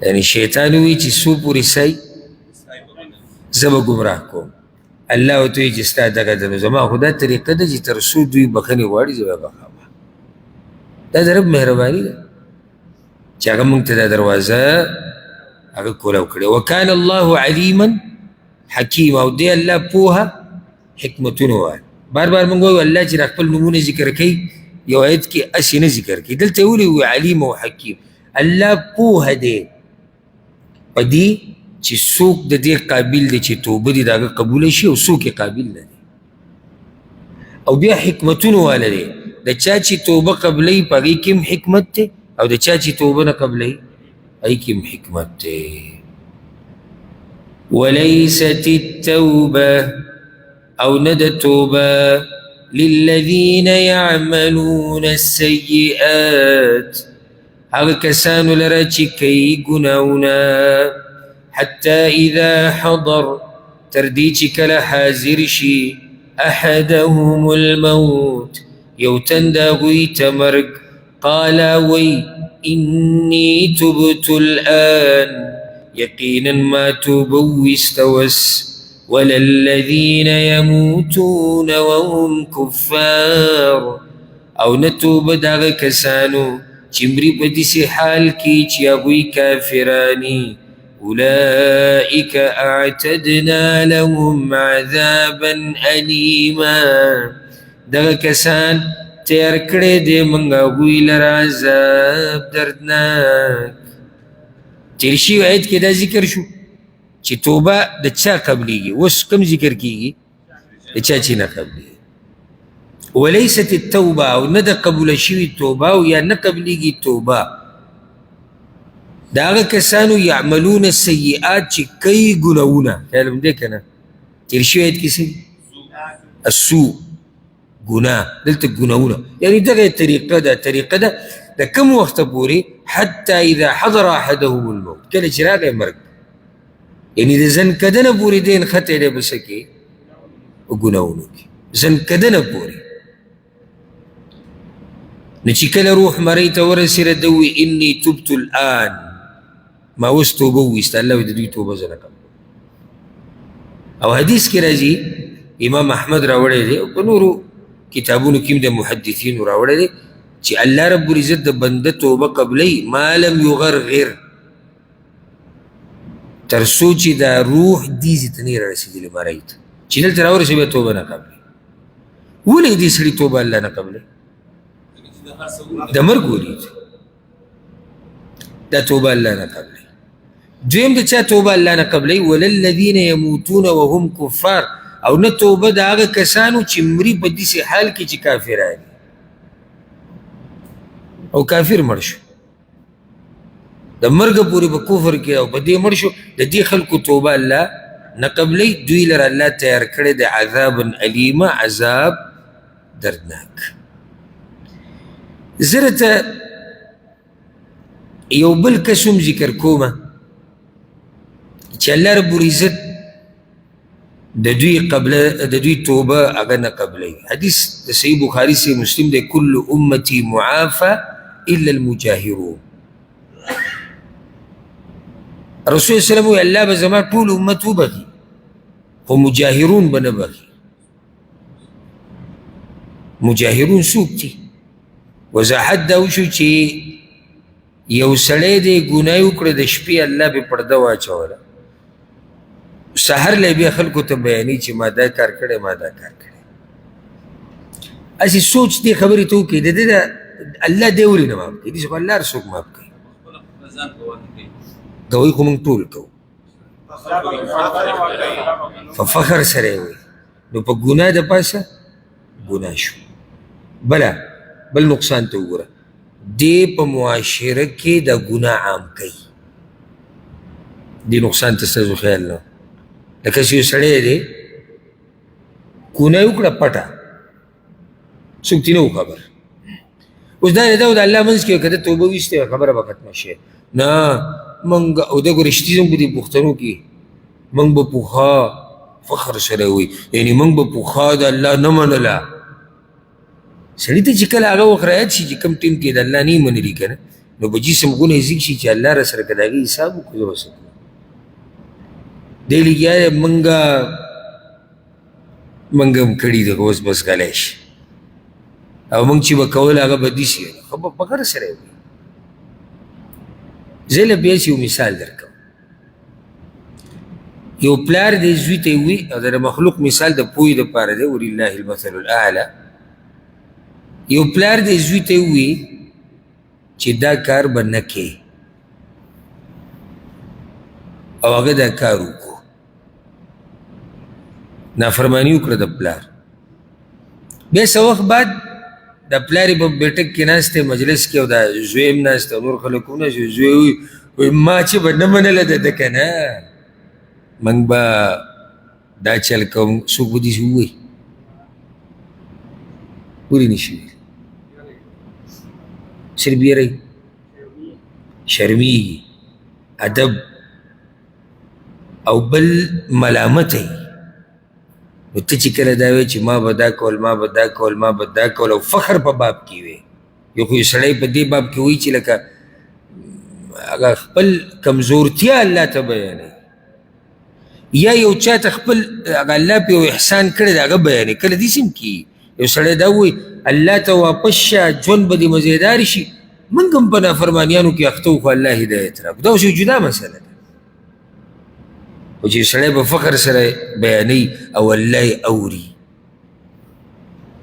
یعنې شیطان وایي چې څو پورې سای زه به ګمراه کوم الله ورته وایي چې ستا دغه ده نو زما خو دا طریقه ده چې تر څو دوی بخښنې غواړي زه به یې بخښم دا د رب مهرباني ده چې هغه موږ ته دا دروازه هغه کولاو کړې وکان الله علیما حکیم او دی الله پوهه حکمتونه وایي بار بار موږ وایو الله چې خپل نومونه ذکر کوي یو آیت کې هسې نه ذکر کوي دلته یې ولې وایي علیم او حکیم الله پوهه دی په دې چې څوک د دې قابل دی چې توبه دې د هغه قبوله شي او څوک یې قابل نه دی او بیا حکمتونه والا دی د چا چې توبه قبلوي په هغې کې هم حکمت دی او د چا چې توبه نه قبلوي هغې کې هم حکمت دی وليست التوبة او ند توبة للذين يعملون السيئات هغه کسانو لره چې کوي ګناونه حتى اذا حضر تر دې چې کله حاضر شي احدهم الموت یو تن د هغوی ته مرګ قال وی اني تبت الآن يقينا ما توبوا استوس ولا الذين يموتون وهم كفار او نتوب دغه کسانو چې مري په داسې حال کې چې هغوی کافراني اولئك اعتدنا لهم عذابا أليما دغه کسان تیار کړی دی موږ هغوی لره عذاب دردناک تیر شوي آیت کې دا ذکر شو چې توبه د چا قبلیږي اوس کوم ذکر کیږي د چا چې نه قبلیږي وليست التوبه او نه د قبوله شوي توبه او یا نه قبلیږي توبه د هغه کسانو یعملون السیئات چې کوي ګناهونه خیال هم دی که نه تیر شوي آیت کې څه السوء ګناه دلته ګناهونه یعنې دغه طریقه ده د کوم وخته پورې حتی اذا حضر احدهم الموت کله چې راغی مرګ یعنې د زنکدنه پورې دی نښتی دی په څه کې په ګناهونو کې زنکدنه پورې نو چې کله روح مرۍ ته ورسېده ده ووایي اني تبت الآن ما اوس توبه وویسته الله وایي د دوی توبه زه نه کوم او حدیث کې راځي امام احمد راوړی دی او په نورو کتابونو کې هم د محدثینو راوړی دی چې الله رب العزت د بنده توبه قبلوي ما لم یغرغر تر څو چې دا روح دیزې ته نه رارسېدلې مرۍ ته چې دلته راورسې بیا توبه نه قبلوي ولې دې سړي توبه الله نه قبلوي د مرګ ولید دا توبه الله نه قبلوي دویم د چا توبه الله نه قبلوي وللذین یموتون وهم کفار او نه توبه د هغه کسانو چې مري په داسې حال کې چې کافران او کافر مړ شو د مرګه پورې په کفر کې او په دې مړ شو د دې خلکو توبه الله نه قبلوي دوی لره الله تیار کړی د عذابا الیما عذاب دردناک زه درته یو بل کس هم ذکر کومه چې الله رب العزت د دوی توبه هغه نه قبلوي حدیث د صحیح بخاري سے مسلم دی کل امتی معافى الا المجاهرون رسول صلی الله علیه وسلم الله به زما ټول امت وبخي خو مجاهرون به نه بخي. مجاهرون څوک دي؟ وضاحت دا وشو چې یو سړی دی ګناه یې وکړه د شپې الله پې پرده واچوله، سحر لی بیا خلکو ته بیانوي چې ما دا کار کړی ما دا کار کړی. هسې سوچ دې خبرې ته وکړي د دې الله دی ولې نه معاف کوي؟ داسې خو الله هر څوک معاف کوي. ګوی خو موږ ټول کوو، په فخر سره یې وایي نو په ګناه د پاسه ګناه شو. بل نقصان ته وګوره، دې په معاشره کې د ګناه عام کوي. دې نقصان ته ستاسو خیال نه لکه چې یو سړی دی ګناه یې وکړه پټه، څوک ترې نه و خبر، اوس دا د الله منځ کې که ده توبه ویستې خبره به ختمه شي. نه موږ او ده ګو رښتي زموږ په دې پښتنو کې موږ به پوخا فخر سره وي، یعنې موږ به پوخا د الله نه منله. سړي ته چې کله هغه وخت رایاد شي چې کوم ټیم کې د الله نه یې منلي که نه، نو په جسم غونه یې زیږ شي چې الله را سره که د هغې حساب وکړو زه به څه کوم. دی لګیا دی موږ هم کړي دي خو اوس بس غلی شي، او موږ چې به کول هغه به داسې خو به په غره سره یې وي. زه له بیا یو مثال درکوم. یو پلار دی زوی ته یې وي او د مخلوق مثال د پوهې دپاره دی، ولله المثل الاعلی. یو پلار دی زوی ته یې وي چې دا کار به نه کې او هغه دا کار وکړو، نافرماني وکړه د پلار. بیا څه وخت بعد د پلار یې په بیټک کې ناست دی مجلس کې او دا زوی هم ناست او نور خلک هم ناست، زوی وایي ما چې به نه منله ده که نه موږ به دا چل کوم. څوک به داسې ووایي؟ ولې نه شي ویلی؟ صرف یری شرمیږي، ادب او بل ملامته. نو ته چې کله دا وایې چې ما به دا کول ما به دا کول ما به دا کول او فخر په باب کې وی، یو خو سړی په دې باب کې وایي چې لکه هغه خپل کمزورتیا الله ته بیانوي، یا یو چا ته خپل هغه الله پې یو احسان کړی دی هغه بیانوي. کله داسې هم کېږي یو سړی دا وایي الله ته واپس شه ژوند به دې مزېدار شي، موږ هم په نافرمانیانو کې اخته وو خو الله هدایت راکړو. دا اوس یو جدا مسله ده، خو چې سړی په فخر سره بیانوي او الله یې اوري.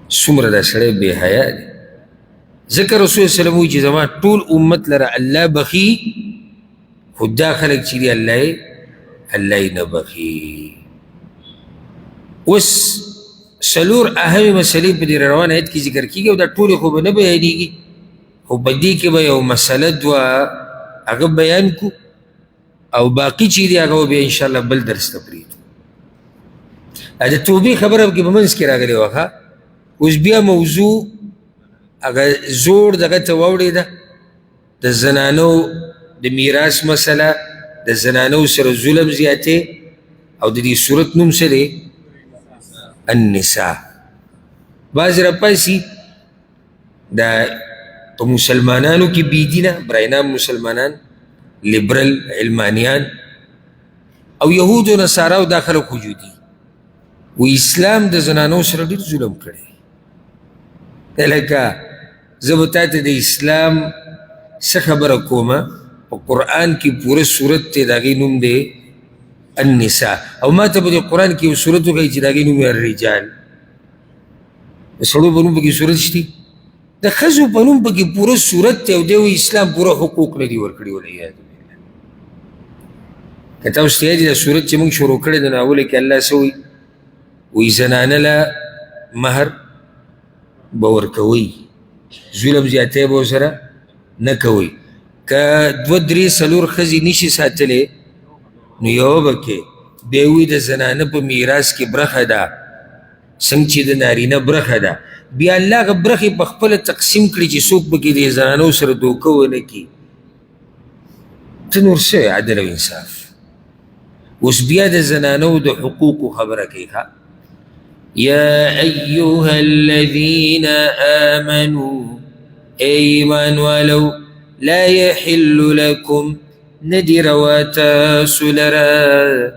څومره دا سړی بې حیا دی. ځکه رسول وسلم وایي چې زما ټول امت لره الله بخي، خو دا خلک چې دي الله یې نه بخي. اوس څلور اهمې مسلې په دې روان آیت کې ذکر کېږي او دا ټولې خو به نه بیانېږي، خو په دې کې به یو مسله دوه هغه بیان کړو او باقي چې دي هغه به انشاءالله بل درس ته پرېږدو. د توبې خبره کې په منځ کې راغلې وه ښه. اوس بیا موضوع هغه زوړ دغه ته واوړېده، د زنانو د میراث مسله، د زنانو سره ظلم زیاتې، او د دې صورت نوم څه دی؟ النساء. بعض راپاسي دا په مسلمانانو کې بېدینه براینام مسلمانان، لیبرل علمانیان او یهود و نصاراو دا خلک وجودي و اسلام د زنانو سره ډېر ظلم کړی. لکه زه به تا ته د اسلام څه خبره کومه، په قرآن کې پوره صورت دی د هغې نوم دی النساء، او ما ته به د قرآن کې یو صورت وښایي چې د هغې نوم یې الرجال. د سړو په نوم پکې صورت شته، د ښځو په نوم پکې پوره صورت دی او دی وایي اسلام پوره حقوق نه دي ورکړي. والعیاذ بالله. که تاسو ته یاد وي دا صورت چې موږ شروع کړی د نو اوله کې الله څه وایي؟ وایي زنانه له مهر به ورکوئ، ظلم زیاتی به ورسره نه کوئ. که دوه درې څلور ښځې نشي ساتلی نو یوه به کې بیا وایي د زنانه په میراث کې برخه ده څنګه چې د نارینه برخه ده. بیا الله هغه برخې په خپله تقسیم کړي چې څوک پکې د زنانو سره دوکه ونه کړي. ته نور څه عدل او انصاف. اوس بیا د زنانو د حقوقو خبره کوي. یا ایها الذین آمنوا ایمان ولو لا یحل لکم ندی روا تاسو لرا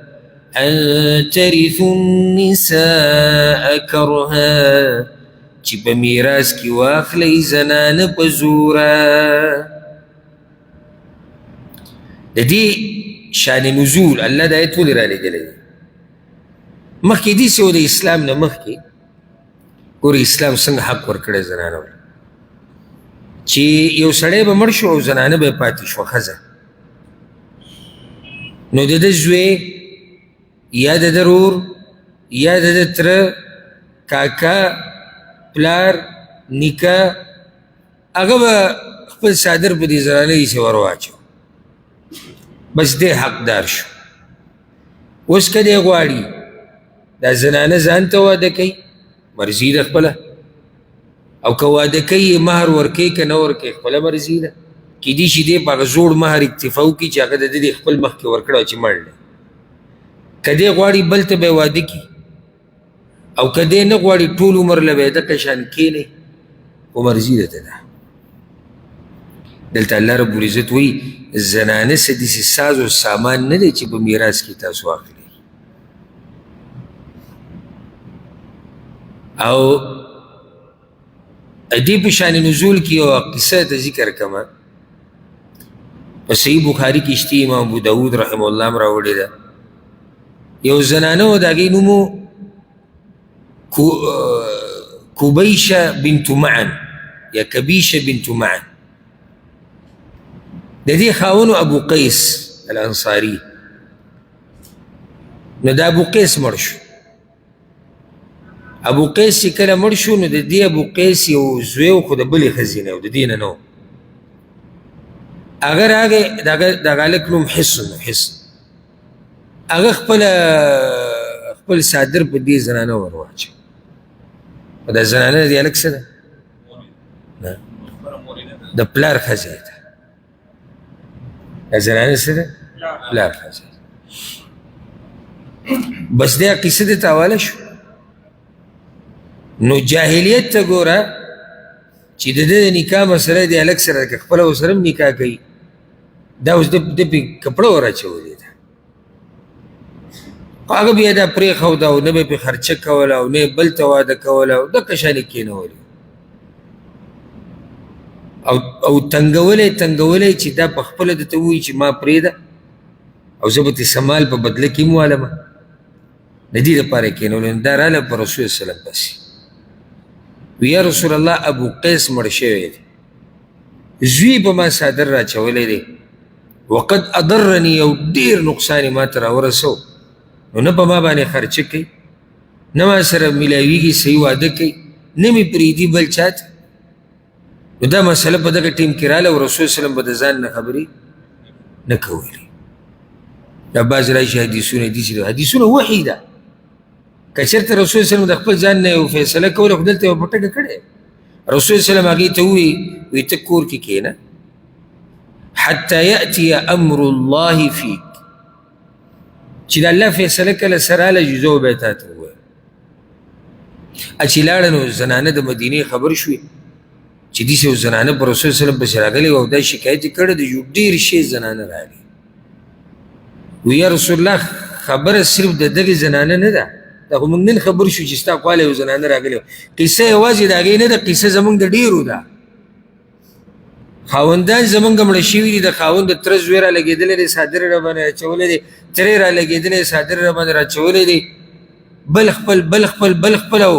ان ترثوا النساء کرها چې په میراث کې واخلئ زنانه په زوره. د دې شان نزول الله د آیت ولې رالیږلی دی؟ مخکې داسې و د اسلام نه مخکې ګورې اسلام څنګه حق ورکړی زنانه ته چې یو سړی به مړ شو او زنانه به یې پاتې شوه ښځه، نو د ده زوی یا د ده رور یا د ده تره کاکا پلار نیکه هغه به خپل څادر په دې زنانه ایسې ور واچو، بس دی حقدار شو. اوس که دی غواړي دا زنانه ځان ته واده کوي مرضي ده خپله، او که واده کوي مهر ورکوي که نه ورکوي خپله مرضي ده. کیدای شي دی په هغه زوړ مهر اکتفا وکړي چې هغه د ده د خپل مخکې ورکړی چې مړ دی. که دی غواړي بل ته به یې واده کړي او که دی نه غواړي ټول عمر له به یې دغه شان کښېنی خو مرضي ده ده. دلته الله رب العزت وایي زنانه څه داسې ساز و سامان نه دی چې په میراث کې تاسو واخلئ. او دې په شان نزول کې یوه قصه ته ذکر کړمه، په صحیح بخاري کې شته، امام ابو داود رحمه الله هم راوړې ده. یو زنانه و د هغې نوم و کبیشه بنت معن یا کبیشه بنت معن. د دې خاوند ابو قیس الانصاري. نو د ابو قیس مړ شو. ابو قیس چې کله مړ شو نو د دې ابو قیس یو زوی و خو د بلې ښځې نه و، د دې نه نه و. هغه راغی د هغه هلک نوم حصن و. حصن هغه خپل څادر په دې زنانه ور واچو. دا زنانه د هلک څه ده؟ نه، د پلار ښځه یې ده. دا زنانه څه ده؟ پلار ښځه. بس دا قصه دې ته حواله شو. نو جاهلیت ته ګوره چې د ده د نکاح مسله د هلک سره که خپله ورسره هم نکاح کوي، دا اوس ده پې کپړه ور اچولې ده. خو هغه بیا دا پرېښوده او نه به یې پې خرچه کوله او نه یې بل ته واده کوله او دغه شان یې کېنولې او تنګولی چې دا په خپله درته ووایي چې ما پرېږده او زه به ترې سمال په بدله کې هم والمه، د دې دپاره یې کېنولې. دا راله په رسول وسلم پسې وی یا رسول الله ابو قیس مړ شوی دی، زوی په ما څادر راچولی دی، وقد اضرني یو ډېر نقصان یې ما ته راورسو، نو نه په ما باندې خرچه کوي، نه ما سره میلاویږي صحیح واده کوي، نه مې پرېږدي بل چا ته. نو دا مسله په دغه ټیم کې راله او رسول وسلم به د ځان نه خبرې نه کولې. دا بعض راشي حدیثونه وحي ده. که چېرته رسول وسلم د خپل ځان نه یو فیصله کوله خو دلته یوه پټکه کړې. رسول وسلم هغې ته ووایي ته کور کې کښېنه حتی یأتي امر الله فیک، چې د الله فیصله کله سره راله جزو به یې تا ته ووایه. چې لاړه نو زنانه د مدینې خبر شوې چې داسې یو زنانه په رسول وسلم پسې راغلې وه او دا شکایت یې کړی د یو ډېر شی زنانه راغلې. وی یا رسول الله خبره صرف د دغې زنانه نه ده، دا خو موږ نن خبر شو چې ستا خواله یو زنانه راغلې وه. قصه یوازې د هغې نه ده، قصه زموږ د ډېرو ده. خاوندان زموږ مړه شوي دي، د خاوند د تره زوی را لګېدلی دی څادر یې راباندې اچولی دی، تره یې را لګېدلی دی څادر یې راباندې را اچولی دی، بل خپل او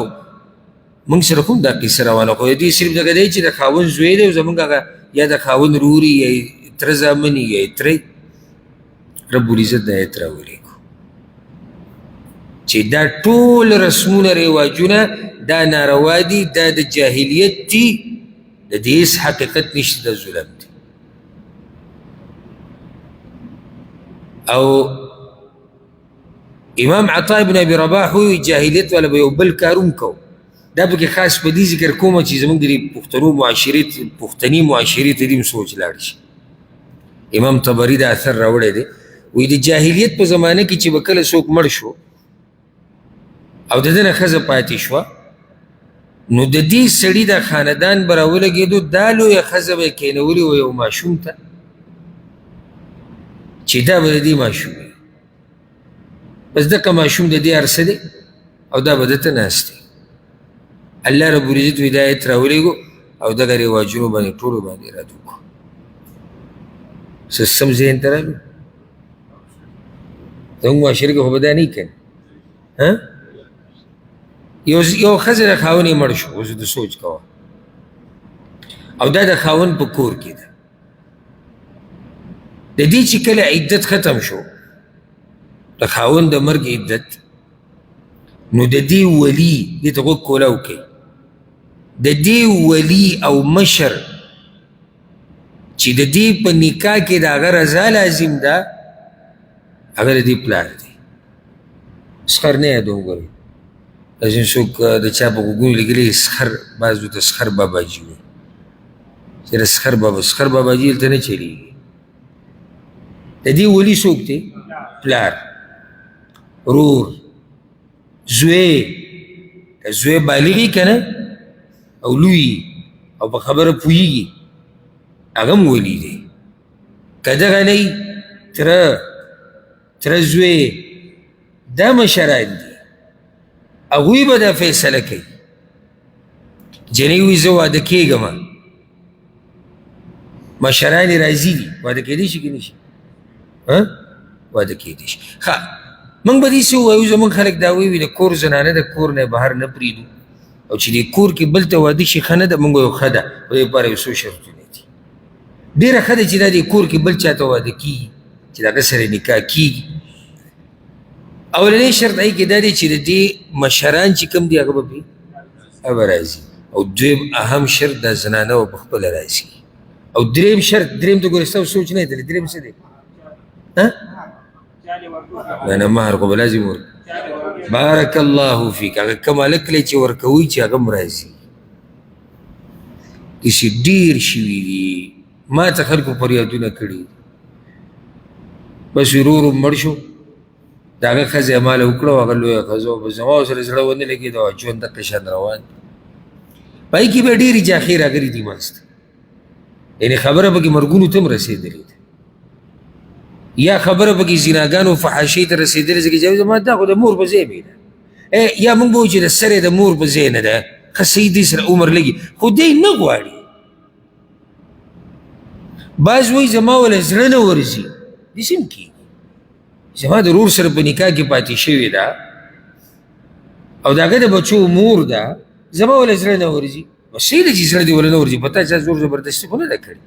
موږ سره کوم دا قصه روانه. خو دې صرف دغه دی چې د خاوند زوی دی او زموږ هغه یا د خاوند روري یا تره زامن یا تره رب العزت د آیت راولېږو چې دا ټول رسمونه رواجونه دا ناروا دي، دا د جاهلیت دي، د دې هېڅ حقیقت نشته، د ظلم دی. او امام عطا ابن ابي رباح وایي جاهلیت والا به یو بل کار هم کو. دا پکې خاص په دې ذکر کومه چې زموږ د پښتني معاشرې ته دې هم سوچ لاړ شي. امام طبري دا اثر راوړی دی، وایي د جاهلیت په زمانه کې چې به کله څوک مړ شو او د ده نه ښځه پاتې شوه، نو د دې سړي دا خاندان به راولګېدو، دا لویه ښځه به یې کېنولې وه یو ماشوم ته چې دا به د دې ماشوم وي. بس دغه ماشوم د دې هر څه دی او دا به دته ناست دی. الله رب العزت هدایت راولېږو او دغه رواجونو باندې ټولو باندې رد وکړو. سیستم ذهن ته راغلو زموږ معاشره کې خو به دا نه کوي. یو ښځه د خاوند یې مړ شو، اوس د سوچ کوه، او دا د خاوند په کور کې ده. د دې چې کله عدت ختم شو، د خاوند د مرګ عدت، نو د دې ولي دې ته غوږ کولاو کوي، د دې ولي او مشر چې د دې په نکاح کې د هغه رضا لازم ده، هغه د دې پلار دی. سخر نه یاد وګورئ، داسې څوک د چا په غوږونو لیکلي سخر، بعض ورته سخر باباجي وایي. چېرې سخر باباجي دلته نه چلېږي. د دې ولي څوک دی؟ پلار، رور، زوی. که زوی بالغ وي که نه او لوی او په خبره پوهېږي، هغه هم ولي دی. که دغه نه وي، تره زوی، دا مشران دي، هغوی به دا فیصله کوي. جنۍ وایي زه واده کېږم، مشران یې راضي دي، واده کېدی شي که نه شي؟ واده کېدی شي. ښه، موږ به داسې ووایو، زموږ خلک دا وایي د کور زنانه د کور نه بهر نه پرېږدو، او چې د کور کې بل ته واده شي ښه نه ده. موږ وایو ښه ده، په دې لپاره یو څو شرطونه دي. ډېره ښه ده چې دا د کور کې بل چا ته واده کېږي، چې د هغه سره نکاح کېږي. اولنی شرط هغې کې دا دی چې د دې مشران چې کوم دي هغه به پرې هغه راځي. او دویم اهم شرط دا زنانه به پخپله راځي. او دریم شرط، دریم ته ګورې ستاسو سوچ نه دی تللی، دریم څه دی؟ نه مهر خو به لازم ورکړي. بارک الله فیک. هغه کوم هلک دی چې ورکوي چې هغه هم راځي. داسې ډېر شوي دي، ما ته خلکو فریادونه کړي. بس ورور مړ شو، د هغه ښځه یې ماله وکړه، هغه لویه ښځه وه، بس زما ورسره زړه ونه لګېد او ژوند دغه شان روان دی. په هغې کې بیا ډېرې جاښې راغلي دي منځ ته، یعنې خبره پکې مرګونو ته هم رسېدلې ده، یا خبره پکې زناګانو فحاشۍ ته رسېدلې ده چې زما دا خو د مور په ځای ده. یا موږ به وایو چې د سر یې د مور په ځای نه ده، ښه صحیح دی سره عمر لګي، خو دی نه غواړي. بعض وایي زما وله زړه نه ورځي، داسې هم کېږي. زما د ورور سره په نکاح کې پاتې شوې ده او د هغه د بچو مور ده، زما وله زړه نه ورځي. صحیح ده چې زړه دې وله نه ورځي، په تا چا زور زبردستي خو نه ده کړې.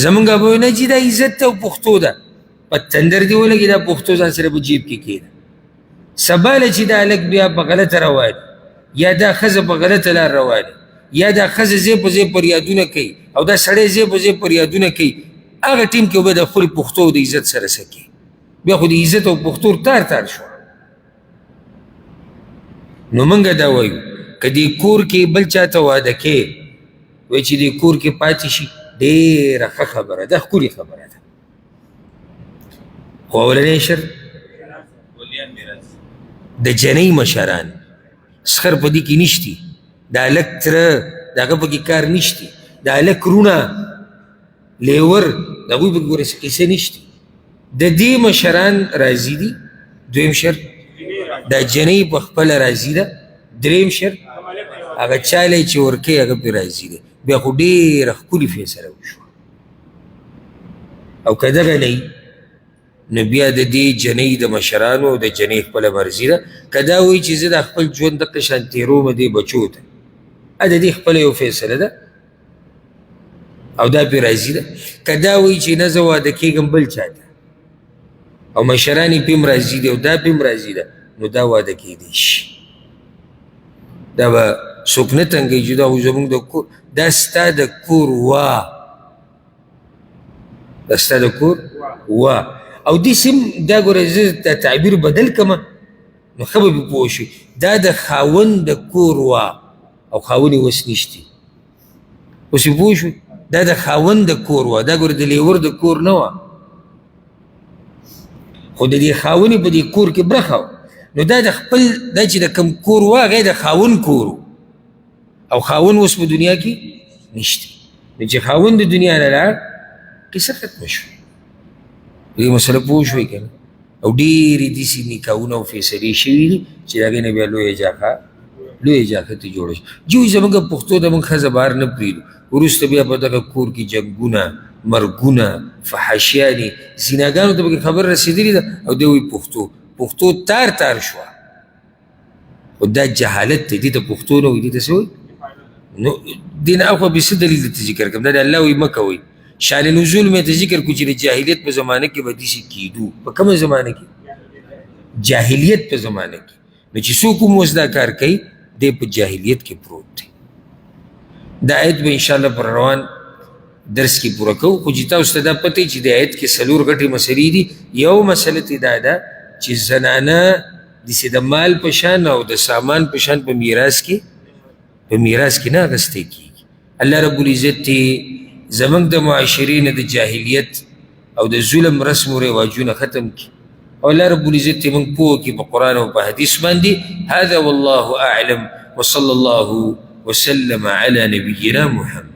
زمونږ ابا وایي نه چې دا عزت ته او پښتو ده، په تندر دې ولګي، دا پښتو ځان سره په جیب کې کېده. سبا له چې دا هلک بیا په غلطه روان، یا دا ښځه په غلطه لار روانه، یا دا ښځه ځای په ځای فریادونه کوي او دا سړی ځای په ځای فریادونه کوي، هغه ټیم کې به د خپل پښتو د عزت سره څه کوي؟ بیا خو د عزت او پښتو تار شو. نو موږ دا وایو که دې کور کې بل چا ته واده کې، وایي چې دې کور کې پاتې شي، ډېره ښه خبره ده، ښکلې خبره ده. خو اولنی شرط د جنۍ مشران، سخر په دې کې نشتي، د هلک تره د هغه پکې کار نشتي، د هلک رونه لیور د هغوی پکې ګوره قیسه نشتي. د دې مشران راضي دي. دویم شرط دا جنۍ په خپله راضي ده. دریم شرط هغه چالی چې ورکوي هغه پرې راضي دی. بیا خو ډېره ښکلې فیصله وشوه. او که دغه نه وي، نو بیا د دې جنۍ د مشرانو او د جنۍ خپله مرضي ده. که دا وایي چې زه دا خپل ژوند دغه شان تېرومه دې بچو ته، د دې خپله یو فیصله ده او دا پرې راضي ده. که دا وایي چې نه زه واده کېږم بل چا ته، او مشران یې پرې هم راضي دي او دا پرې هم راضي ده، نو دا واده کېدی شي. دا به څوک نه تنګوي چې دا خو زموږ د کور، دا ستا د کور وا، دا ستا د کور وا. او داسې هم دا ګوره زه دا تعبیر بدل کړمه نو ښه به پې پوه شي، دا د خاوند د کور وا، او خاوند یې اوس نشتي. اوس یې پوه شو، دا د خاوند د کور وا، دا ګوره د لیور د کور نه وه، خو د دې خاوند یې په دې کور کې برخه وه. نو دا د خپل دا چې د کوم کور وه هغه د خاوند کور و، او خاوند اوس په دنیا کې نشته. نو چې خاوند د دنیا نه لاړ، کیسه ختمه شوه. دې مسله پوه شوئ که نه؟ او ډېرې داسې نکاحونه او فیصلې شوي دي چې د هغې نه بیا لویه جاکتې جوړه شي. جو زموږ پښتو د موږ ښځه بهر نه پرېږدو، وروسته بیا په دغه کور کې جنګونه، مرګونه، فحاشیانې، زیناګانو ته پکې خبر رسېدلې ده او دی وایي پښتو تار شوه. خو دا جهالت دی، دې ته پښتو نه وایي، دې ته څه وایي؟ نو دې نه اخوا بې څه دلیل درته ذکر کړم، دا د الله وایي مه کوئ. شان نزول مې ته ذکر کړو چې د جاهلیت په زمانه کې به داسې کېدو. په کومه زمانه کې؟ جاهلیت په زمانه کې. نو چې څوک هم اوس دا کار کوي دی په جاهلیت کې پروت دی. دا آیت به انشاءالله پر روان درس کې پوره کوو. خو چې تاسو ته دا پته چې د آیت کې 4 غټې مسلې دي. یو مسله ترې دا ده چې زنانه داسې د مال په شان او د سامان په شان په میراث کې نه اخیستی کېږي. الله رب العزت دې زموږ د معاشرې نه د جاهلیت او د ظلم رسم و رواجونه ختم کړي او الله رب العزت دې موږ پوه کړي په قرآن او په حدیث باندې. هذا والله اعلم وصلى الله وسلم على نبينا محمد.